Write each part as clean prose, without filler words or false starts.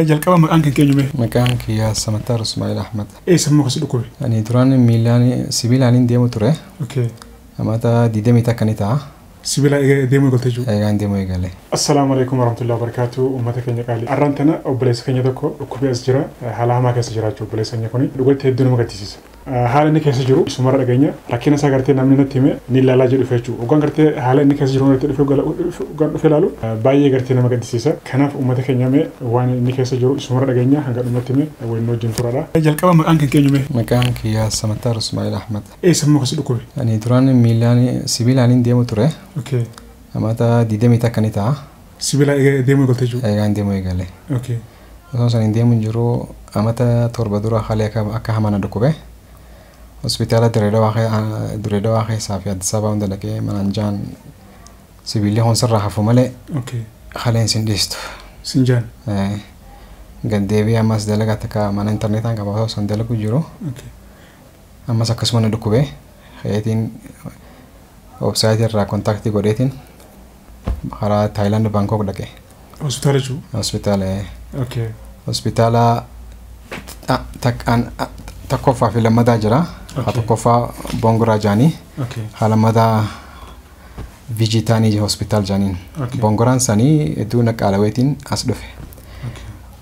jalqaba maqaan kan keenyume Maqaan kiyyaa Samatar Ismail Ahmad. Eessammoo kasi dhukkube. Ani duraan miilaan sibiilaan deemu ture. Okay. Amata didemi takkani ta'a. Sibiila deemuu eegalte jechuudha. Eegaan deemuu eegale. Assalaamu alaykum warahmatullahi wabarakatuh. Uummata keenya qaalii. Arraan tana obboleessa keenya tokko dhukkubee as jira. Haala hamaa keessa jiraachuu obboleessa keenya kuni dhugatti hedduu nama gaddisiisa. Haala inni keessa jiru sumarra dhageenya rakkina isaa gartee namni natti hime ni ilaalaa jedhu jechuudha. Ogaan gartee haala inni keessa jiru gartee dhufee ilaalu baay'ee gartee nama gaddisiisa. Kanaaf uummata keenya mee waan inni keessa jiru sumarra dhageenya hanga dhumatti hime waliin wajjin turadha. Jalqaba maqaan kan keenyume Maqaan kiyyaa Samatar Ismail Ahmad. Eessammoo kasi dhukkube. Ani duraan miilaan sibiilaan deemu ture. Okay. Amata didemi takkani ta'a. Sibiila deemuu eegalte jechuudha. Eegaan deemuu eegale. Okay. Osoo san deemu jiru amata torba dura haala akka hamana dhukkube. Hospitaala Dirreedawaa keessaa fi Addis Ababaa hunda dhaqee mananjaan sibiilli honsarraa hafu malee haaleen sin dhiistu. Sinjaan. Gaddeebii ammas dalagaa takka mana intarneetaan qaba osoo san dalagu jiru. Ammas akkasuma na dhukkube. Hayatiin websaayitii irraa kontaaktii godheetiin karaa Thailand Bangkok dhaqe. Hospitaala jechuudha. Hospitaala. Okay. Hospitaala tokkoffaa fi lammataa jira. Tokkoffaa Bongoraa jaanii. Lammataa Vijitaanii hospitaal jaaniin. Bongoraan sanii hedduu naqaalaweetiin as dhufe.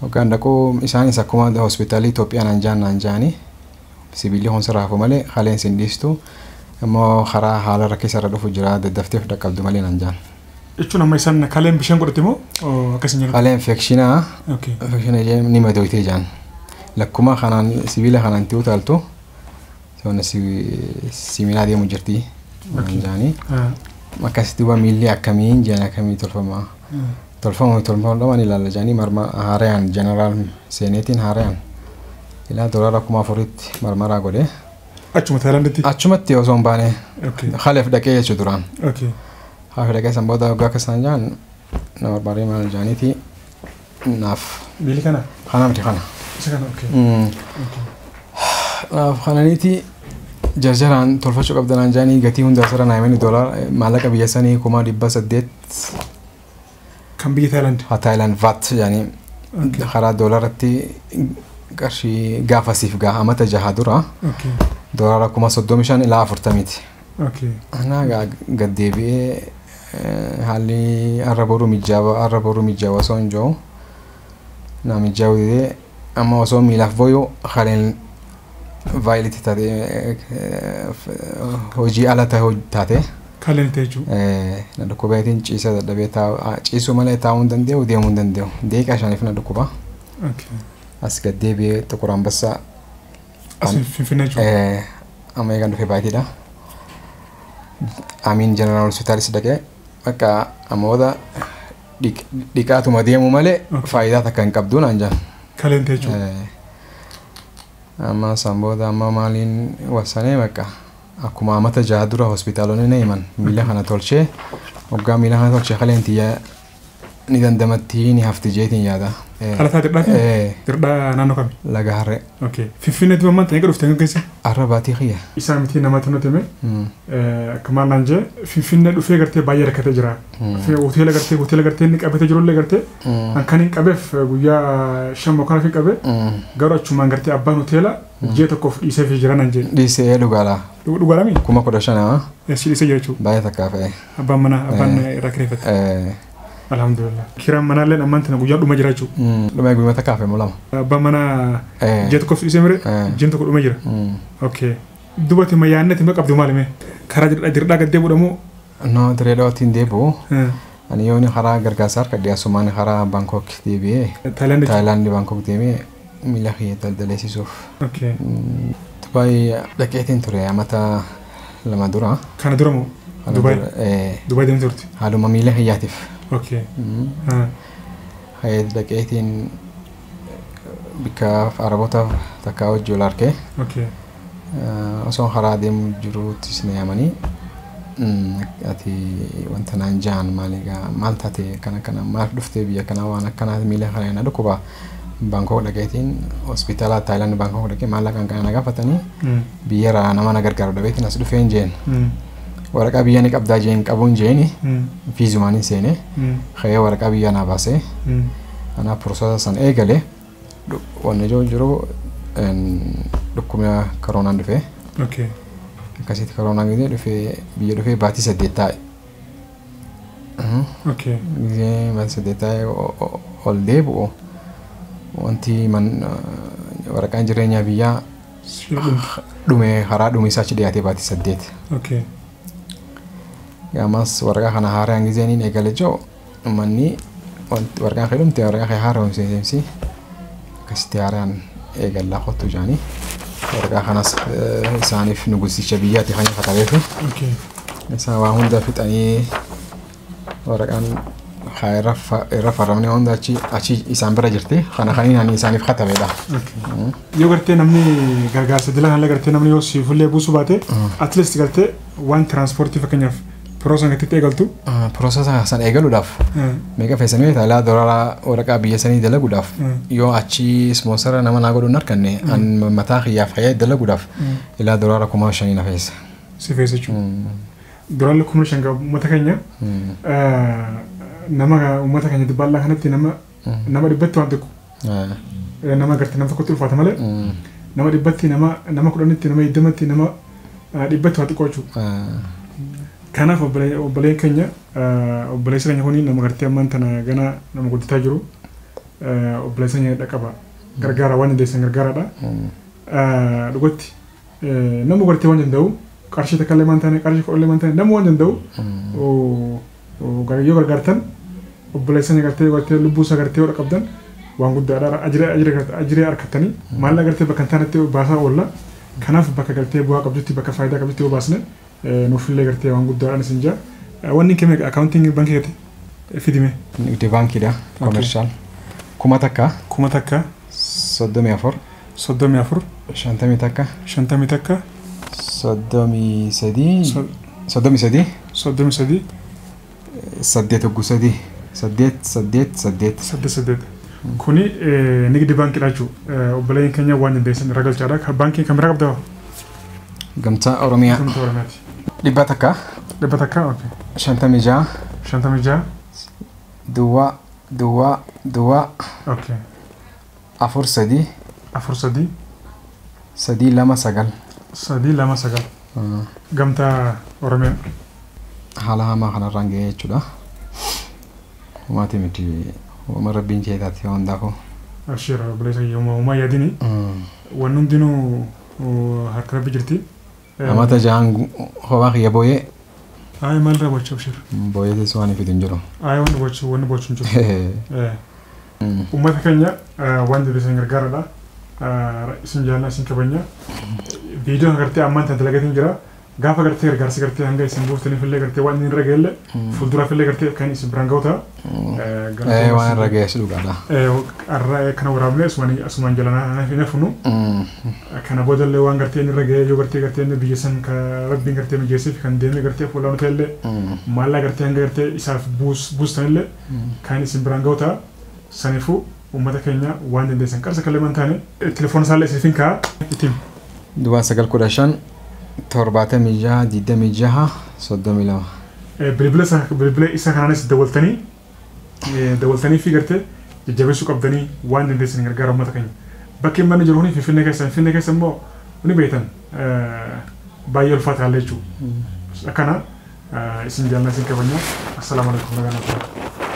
Ogaan dhaquu isaanis akkuma hospitaalii Itoophiyaa naan jaanii sibiilli honsarraa hafu malee haaleen sin dhiistu. Ammoo karaa haala rakkisa irra dhufu jira daddafteef dhaqqabdu malee naan jaan. Jechuun amma isaan kaaleen bishaan godhate moo akkasiin jedhu? Kaaleen infekshinaa. Infekshinaa ni madoytee jaan. Lakkuma kanaan sibiila kanaan ta'uu taaltu. Soona sibiilaa deemu jirti. Jaanii. Akkasitti waa miilli akkamiin jaan akkamii tolfama. Tolfama ni ilaalla jaanii marma haarayaan jeneraal seeneetiin haarayaan. Ilaa dolara 4,000 marmaraa godhe. Achuma Thailanditti? Achumatti osoo hin baane. Haaleef dhaqee jechuu duraan. Haaleef dhaqee san booda waggaa akkasaan jaan nama barbaarii maal jaaniiti naaf. Miilli kana? Kana miti kana. Isa kana naaf kananiiti jarjaraan tolfachuu qabdanaan jaanii gatii hunda asirra naayimanii maallaqa biyya sanii 800. Kan biyya Thailand? Thailand VAT jaanii karaa doolaratti qarshii gaafasiif amata jaha dura. Dolara 35 ilaa 40. Anaa gaddeebi'ee haalli arra boruu mijjaawa osoo hin jiru na mijjaawu didee amma osoo miilaaf booyu haaleen vaayiliti taate hojii ala taate. Kaaleen ta'e jechuudha. Na dhukkubeetiin ciisa dadhabee ciisuu malee taa'uu hin danda'u deemuu hin danda'u. Deeqaa shaniif na dhukkuba. As gaddeebi'ee Xuqur Ambassaa. As Finfinnee jechuudha. Amma eegan dhufee baay'eedha. Amiin Jeneraal Hospitaalis dhaqee akka ammoota dhiqaatuma deemu malee faayidaa takka hin qabdu naan jaan. Kaaleen ta'e jechuudha. Amma san booda amma maaliin wasanee bakka akkuma amata jaha dura hospitaalonni na himan miila kana tolchee waggaa miila kana tolchee kaaleen tiyyaa ni dandamatti ni hafti jeetiin yaada. Halataa Dirdhaati? Dirdhaa naannoo kami? Laga Harree. Finfinneetti mammaan ta'ee dhufte kan keessa? Arra baatii xiyya. Isaa miti namatti nuti hime. Akkumaan naan jee Finfinnee dhufee gartee baay'ee rakkatee jira. Hoteela gartee inni qabatee jirullee gartee kan hin qabeef guyyaa 5 kana fi qabe garuu achumaan gartee abbaan hoteela ji'a tokkoof dhiisee fi jira naan jee. Dhiisee dhugaala. Dhugaalaami? 15,000. Si dhiisee jira jechuudha. Baay'ee takkaa fe'e. Abbaan manaa abbaan irraa kireeffate. Alhamdulillah. Kiraan manaallee ammaan tana guyyaa dhuma jira jechuudha. Dhuma guyyaa takkaa fe'e mul'ama. Abbaan manaa ji'a tokkoof dhiisee mire ji'a tokko dhuma jira. Dubatti mayyaannetti ma qabdu maalime? Karaa dirdhaa gad deebi'udha moo? No, Dirreedawaatiin deebi'u. Ani yooni karaa gargaarsa harka dhiyaasumaan karaa Bangkok deebi'ee. Thailand Bangkok deebi'ee miila kiyya daldaleessisuuf. Dubaay dhaqeetiin ture amata 2 dura. Kana dura moo? Dubaay deemtee turte? Haaluma miila kiyyaatiif. Hayat dhaqeetiin bikka Araboota takkaa hojii ol arkee. Osoo karaa deemu jiruuttis na yaamanii ati wanta naan jaan maal taate kana maal dhuftee biyya kana waan akkanaa miila kana na dhukkuba Bangkok dhaqeetiin hospitaala Thailand Bangkok dhaqee maallaqaan kana na gaafatanii biyya nama na gargaaru dhabeetiin as dhufeen jeen. Waraqaa biyya ni qabdaa jeen qabuun jeeni fiizumaan hin seene. Khayee waraqaa biyya naa baasee Ana process san eegale wanni jiru dhukkubni koronaan dhufe. Okay. Akkasitti koronaan gidee dhufe biyya dhufe baatii 8 taa'e. Okay. Gidee baatii 8 taa'e ol deebi'u wanti waraqaan jireenyaa biyyaa dhume karaa dhumisaa achi dhiyaatee baatii 8. Okay. Gamas waraqaa kana haaraan gizeen eegale jiru manni waraqaan keelumte waraqaa haaraan seemsi akkasitti haaraan eegallaa qottu jaanii waraqaa kanas isaaniif nugusicha biyyaatti kan katabeetu. Okay. Isa waa hunda fixanii waraqaan irra faramne hunda achi isaan bira jirti kana kaniin isaaniif katabeedha. Yoo gartee namni gargaarsa dila kan gartee namni yoo siifullee buusu baate at least gartee waan transportii fakkeenyaaf Process gatitti eegaltu. Process san eegaluudhaaf meeqa feesanii taala dolara waraqaa biyya sanii dalaguudhaaf yoo achi sponsora nama naa godhuun arganne an mataa xiyyaaf xiyyaa dalaguudhaaf ilaa dolara 5,000 na feesa. Si feesa jechuudha. Dolara 5,000 uummata keenya nama uummata keenya dibbaalaa kanatti nama dhibbatti waan tokko. Nama gartee nama tokkotti ulfaata malee nama dhibbatti nama 10tti nama 20tti nama dhibbatti waan xiqqoo jechuudha. Kanaaf obboleen keenya obboleessa keenya kuni nama gartee ammaan tana gana nama guddataa jiru obboleessa keenya dhaqaba gargaara waan dandeessan gargaaraadha. Dhugatti nama gartee waan danda'u qarshii takka illee maantane qarshii kudha illee maantane nama waan danda'u yoo gargaartan obboleessa keenya gartee lubbuu isaa gartee yoo qabdan waan guddaadha ajiree harkattanii maallaa gartee bakka taanatti baasaa oolla. Kanaaf bakka gartee bu'aa qabdutti bakka faayidaa qabdutti yoo baasne nuufillee gartee waan guddaadhaan isin jaa. Wanni kee meeqa accounting bankii gate fidime? Nuti baankiidha commercial. Kuma takka. 34. 34. 50 takka. 50 takka. 33. 8. Kuni nigdi baankiidha jechuudha. Obboleen keenya waan dandeessan ragalchaadha. Baankii kan biraa qabdaa? Gamtaa Oromiyaa. Gamtaa Oromiyaati. Dhibba takka. Dhibba takka, okay. 56. 56. Duwwaa. Okay. 4-3. 4-3. 3-2-9. 3-2-9. Gamtaa Oromiyaa. Haala hamaa kanarraan ga'ee jechuudha. Maatii miti waan rabbiin keetaatti waan daakuu. Asheera obboleessa yooma yaadini. Waan hundinuu harka rabbi jirti. Amata jahan hobaa kiyya booyee. Ayi maal irraa bocha abshir. Booyee teessoo waan ifit hin jiru. Ayi waan bochu hin jiru. Uummata keenya waan dandeessan gargaaradha. Isin jaalala isin kabanya. Viidiyoon agartee ammaan tan dalagatiin jira. Gaafa gartee gargaarsi gartee hanga isin buuftaniif illee gartee waan inni irra ga'elle fuulduraaf illee gartee kan isin biraan ga'u ta'a. Waan irra ga'es dhugaadha. Kana waraablee asumaan jalanaa hin hafnu. Kana boodallee waan gartee inni irra ga'ee yoo gartee inni biyya san rabbiin gartee mijeessiif kan deemee gartee fuulaan ta'ellee maallaa gartee hanga gartee isaaf buustanillee kan isin biraan ga'u ta'a. Saniifuu uummata keenya waan dandeessan qarsa kallee man taane telefoon isaallee isiniifin ka'a ittiin. 915 76 26 32. Bilbila isa kanaanis dawwaltanii fi gartee jajjabeessuu qabdanii waan dandeessan gargaara uummata keenya. Bakki manni jiru kuni Finfinnee keessa immoo ni beektan baay'ee ulfaata haallee jechuudha. Akkana isin jaalala isin kabanya. Assalaamu alaikum.